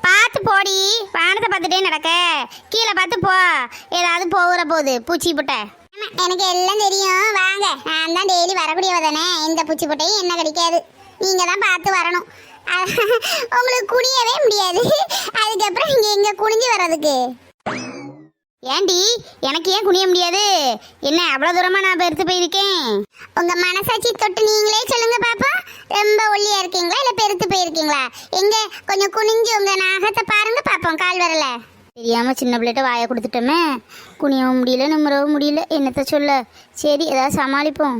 பார்த்து போடி, வானத்தை பார்த்துட்டே நடக்க. கீழே பார்த்து போ, ஏதாவது போகிற போகுது பூச்சி புட்டை. எனக்கு எல்லாம் தெரியும், வாங்க. நான் தான் டெய்லி வரக்கூடியவ தானே, இந்த பூச்சி புட்டையும் என்ன கிடைக்காது. நீங்க தான் பார்த்து வரணும். உங்களுக்கு குனியவே முடியாது, அதுக்கப்புறம் நீங்க எங்க குனிஞ்சு வர்றதுக்கு? ஏண்டி எனக்கு ஏன் குனிய முடியாது? என்ன அவ்வளோ தூரமாக நான் பெருத்து போயிருக்கேன்? உங்க மனசாட்சி தொட்டு நீங்களே சொல்லுங்க பாப்பா. ரொம்ப ஒல்லியா இருக்கீங்களா இல்ல பெருத்து போயிருக்கீங்களா? எங்க கொஞ்சம் குனிஞ்சு உங்க நாகத்தை பாருங்க பாப்போம், கால் வரல. தெரியாம சின்ன பிள்ளைகிட்ட வாயை கொடுத்துட்டோமே, குனியவும் முடியல நிம்மறவும் முடியல, என்னத்த சொல்ல. சரி ஏதாவது சமாளிப்போம்.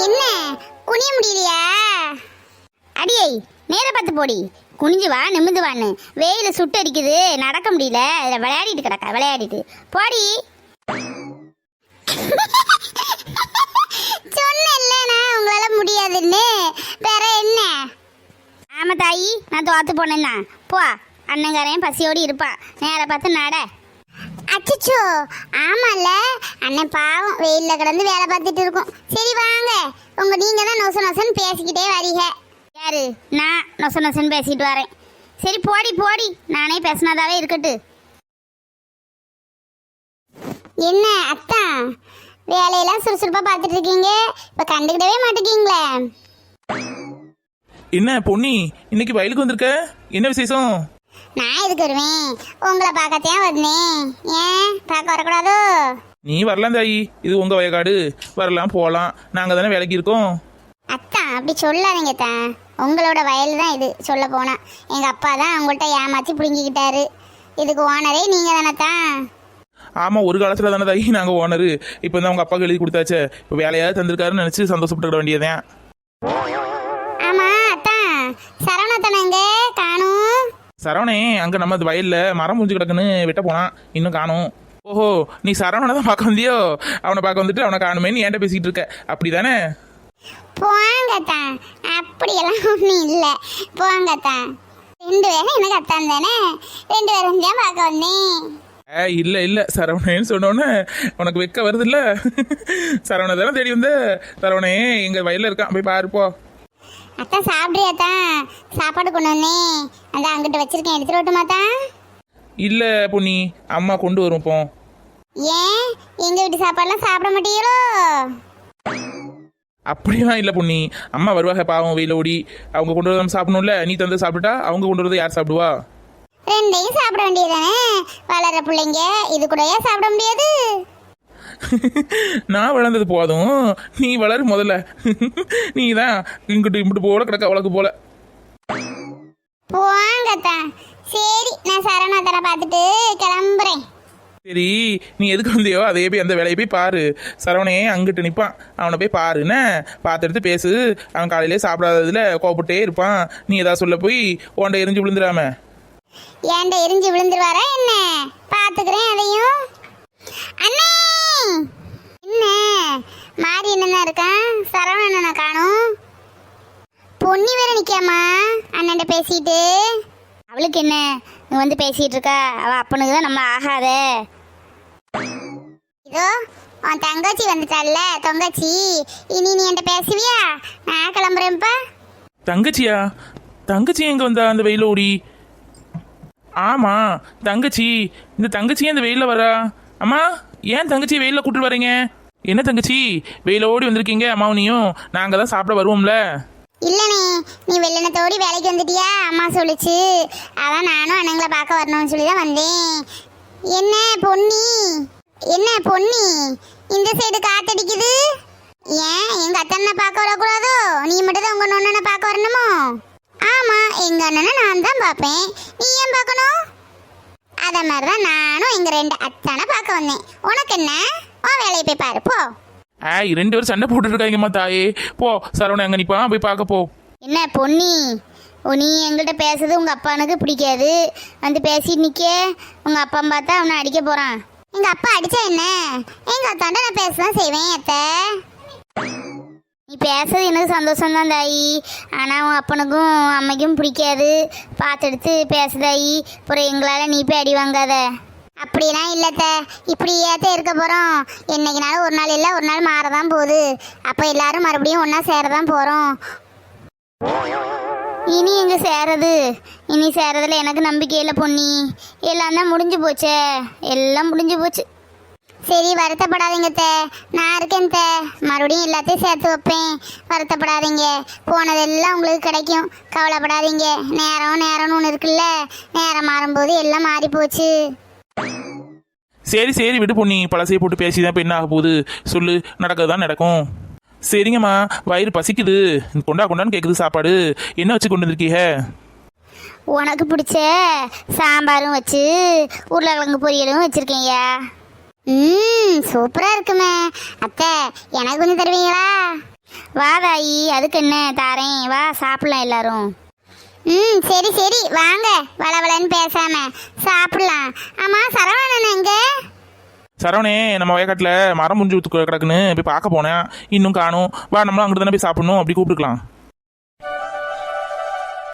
என்ன குனிய முடியலையா? அடியை நேர பார்த்து போடி, குனிஞ்சு வா நிமிந்து வான்னு. வெயில் சுட்டு அடிக்குது, நடக்க முடியல, அதில் விளையாடிட்டு கிடக்கா, விளையாடிட்டு போடி. சொன்னேன்ல உங்களால முடியாதுன்னு, வேற என்ன? ஆமா தாயி, நான் தோத்து போனேன் தான். போ, அண்ணங்காரையும் பசியோடு இருப்பான், நேர பார்த்து நட. அச்சோ ஆமால, அண்ணன் பாவம் வெயில்ல கிடந்து வேலை பார்த்துட்டு இருக்கோம். சரி வாங்க, நீங்க தான் நொச நொசன்னு பேசிக்கிட்டே வரீங்க. யாரு? நான் நொச நொசன்னு பேசிட்டு வரேன். சரி போடி போடி, நானே பேசினதாவே இருக்கட்டு. என்ன அத்தா, வேலையெல்லாம் சுறுசுறுப்பா பார்த்துட்டு இருக்கீங்க, இப்ப கண்டுக்கிடவே மாட்டேங்கீங்களே. என்ன பொன்னி, இன்னைக்கு வயலுக்கு வந்திருக்க? என்ன விசேஷம்? நான் எதுக்கு வருவேன், உங்களை பார்க்கத்தான் வந்தேன். ஏன் பார்க்க வரக்கூடாதோ? நீ வரலாம் தாயி, இது உங்க வயக்காடு, வரலாம் போகலாம், நாங்க தானே வேலைக்கு இருக்கோம். அத்தா அப்படி சொல்லாதீங்க தான், உங்களோட வயல் தான் இது. சொல்ல போனா எங்க அப்பா தான் உங்கள்கிட்ட ஏமாத்தி பிடுங்கிக்கிட்டாரு. இதுக்கு ஓனரே நீங்க தானே தான்? ஆமா, ஒரு காலத்துல தானே தாயி நாங்க ஓனரு. இப்போ தான் உங்க அப்பாவுக்கு எழுதி கொடுத்தாச்சே, இப்போ வேலையாவது தந்திருக்காருன்னு நினைச்சு சந்தோஷப்பட்டுக்கிட வேண்டியதேன். ஆமா அத்தா, சரவணத்தனை எங்க காணும்? சரவணே அங்க நம்ம வயல்ல மரம் முடிஞ்சு கிடக்குன்னு வெட்ட போனான், இன்னும் காணும். ஓஹோ, நீ சரவணனை தான் பார்க்க வந்தியோ? அவனை பார்க்க வந்துட்டு அவனை காணுமேன்னு என்கிட்ட பேசிக்கிட்டு இருக்க, அப்படிதானே? போங்கத்தான், அப்படியெல்லாம் ஒன்றும் இல்லை. போங்கத்தான், 2 பேரும் எனக்கு அத்தான் தானே, 2 பேரும் தான் பார்க்க வந்தேன். இல்ல இல்ல, சரவணேன்னு சொன்னோன்னே உனக்கு வெக்க வருது இல்ல? சரவணை தானே தேடி வந்த. சரவணே எங்க வயல்ல இருக்கான், போய் பாருப்போ. அத்தான் சாப்பிட்றியாத்தான்? சாப்பாடு கொண்டு வந்தேன், அந்த அங்கிட்ட வச்சிருக்கேன், எடுத்துட்டு வரட்டுமாத்தான்? இல்ல பொன்னி, அம்மா கொண்டு வரும் போ. ஏன் எங்க வீட்டு சாப்பாடுலாம் சாப்பிட மாட்டீங்களோ? அப்படிலாம் இல்லை பொன்னி, அம்மா வருவாங்க பாவம், வெயில ஓடி, அவங்க கொண்டு வரது சாப்பிடணும்ல. நீ தந்து சாப்பிட்டுட்டா அவங்க கொண்டு வரது யார் சாப்பிடுவா? 2ஐயும் சாப்பிட வேண்டியதானே, வளர பிள்ளைங்க, இது கூடயே சாப்பிட முடியாது? நான் வளர்ந்தது போதும், நீ வளரு முதல்ல. நீ தான் இங்கிட்டு இம்பிட்டு போல கிடக்க வழக்கு போல. போங்கத்தான். சரி, நான் சரவணாத்தனை பார்த்துட்டு கிளம்புறேன். சரி, நீ எதுக்கு வந்தியோ அதே போய் அந்த வேலையை போய் பாரு. சரவணையே அங்கிட்டு நிற்பான், அவனை போய் பாருன்னு பார்த்து எடுத்து பேசு. அவன் காலையிலே சாப்பிடாததுல கோபப்பட்டே இருப்பான். நீ ஏதாவது சொல்ல போய் உன்ட எரிஞ்சு விழுந்துடாம. ஏன்ட எரிஞ்சு விழுந்துருவாரா என்ன? பார்த்துக்கிறேன் அதையும். அண்ணே, என்ன மாறி என்னன்னா இருக்கான், சரவணனை காணும். பொன்னி வேற நிக்காமா அண்ணன்ட்ட பேசிட்டு? அவளுக்கு என்ன, நீ வந்து பேசிட்டு இருக்கா, அவ அப்பனுக்கு தான் நம்ம ஆகாதே. இதோ உன் தங்கச்சி வந்துட்டால, தொங்கச்சி. இனி நீ என்கிட்ட பேசுவியா? நான் கிளம்புறேன்ப்பா. தங்கச்சியா? தங்கச்சி எங்க வந்தா அந்த வெயில ஓடி? ஆமா தங்கச்சி, இந்த தங்கச்சி இந்த வெயில வரா? அம்மா, ஏன் தங்கச்சி வெயில கூட்டிட்டு வரீங்க? என்ன தங்கச்சி வெயில ஓடி வந்திருக்கீங்க? அம்மாவனையும் நாங்க தான் சாப்பிட வருவோம்ல. இல்லனே, நீ வெள்ளனத்தோடி வேலைக்கு வந்துட்டியா? அம்மா சொல்லிச்சு, அதான் நானும் அண்ணங்களை பார்க்க வரணும்னு சொல்லி தான் வந்தேன். என்ன பொன்னி, என்ன பொன்னி இந்த சைடு காத்தடிக்குது? ஏன் எங்க அத்தனை பார்க்க வரக்கூடாதோ? நீ மட்டும் தான் உங்க நொண்ணனை பார்க்க வரணுமோ? ஆமா, எங்க அண்ணனை நான் தான் பார்ப்பேன், நீ ஏன் பார்க்கணும்? அத மாதிரிதான் நானும் எங்க 2 அத்தானை பார்க்க வந்தேன். உனக்கு என்ன, உன் வேலையை போய் பாரு போ. 2 பேரும் சண்டை போட்டு இருக்காங்கம்மா தாயே. போ, சரவணன் அங்க நிப்பான், போய் பார்க்க போ. என்ன பொன்னி, நீ எங்கள்கிட்ட பேசுறது உங்கள் அப்பானுக்கு பிடிக்காது, வந்து பேசிட்டு நிற்க. உங்கள் அப்பா பார்த்தா அவனை அடிக்க போகிறான். எங்க அப்பா அடிச்சா என்ன, எங்க அத்தாண்ட நான் பேசதான் செய்வேன். அத்தை, நீ பேசுறது எனக்கு சந்தோஷம்தான் தாயி, ஆனால் உன் அப்பனுக்கும் அம்மைக்கும் பிடிக்காது. பார்த்து எடுத்து பேசுதாயி, அப்புறம் எங்களால் நீ போய் அடி வாங்காத. அப்படிலாம் இல்லத்த, இப்படியாத்த இருக்க போறோம். என்னைக்குனாலும் ஒரு நாள் இல்லை ஒரு நாள் மாறதான் போகுது. அப்போ எல்லாரும் மறுபடியும் ஒன்னா சேரதான் போறோம். இனி எங்க சேரது? இனி சேரதுல எனக்கு நம்பிக்கை இல்லை பொன்னி. எல்லாம் தான் முடிஞ்சு போச்சே, எல்லாம் முடிஞ்சு போச்சு. சரி வருத்தப்படாதீங்க அத்தை, நான் இருக்கேன் அத்தை. மறுபடியும் எல்லாத்தையும் சேர்த்து வைப்பேன். வருத்தப்படாதீங்க, போனதெல்லாம் உங்களுக்கு கிடைக்கும். கவலைப்படாதீங்க. நேரம்னு ஒன்று இருக்குல்ல, நேரம் மாறும்போது எல்லாம் மாறி போச்சு. சரி சரி விடு பொண்ணி, பழசையை போட்டு பேசி தான் இப்போ என்ன ஆக போகுது சொல்லு, நடக்கிறது தான் நடக்கும். சரிங்கம்மா, வயிறு பசிக்குது, கொண்டான்னு கேட்குது சாப்பாடு. என்ன வச்சு கொண்டு வந்திருக்கீங்க? உனக்கு பிடிச்ச சாம்பாரும் வச்சு உருளைக்கிழங்கு பொரியலும் வச்சிருக்கேன்யா. சூப்பராக இருக்குமே அத்தை, எனக்கு கொஞ்சம் தருவீங்களா? வா தாயி, அதுக்கு என்ன தாரேன், வா சாப்பிடலாம் எல்லாரும். சரி சரி வாங்க, வளவளன்னு பேசாம சாப்பிடலாம். ஆமாம் சரவணன் எங்க? சரவணே, நம்ம வயக்காட்டில் மரம் முடிஞ்சு கிடக்குன்னு போய் பார்க்க போனேன், இன்னும் காணும். வா நம்மளும் அங்கிட்டு தானே போய் சாப்பிடணும், அப்படி கூப்பிட்டுக்கலாம்.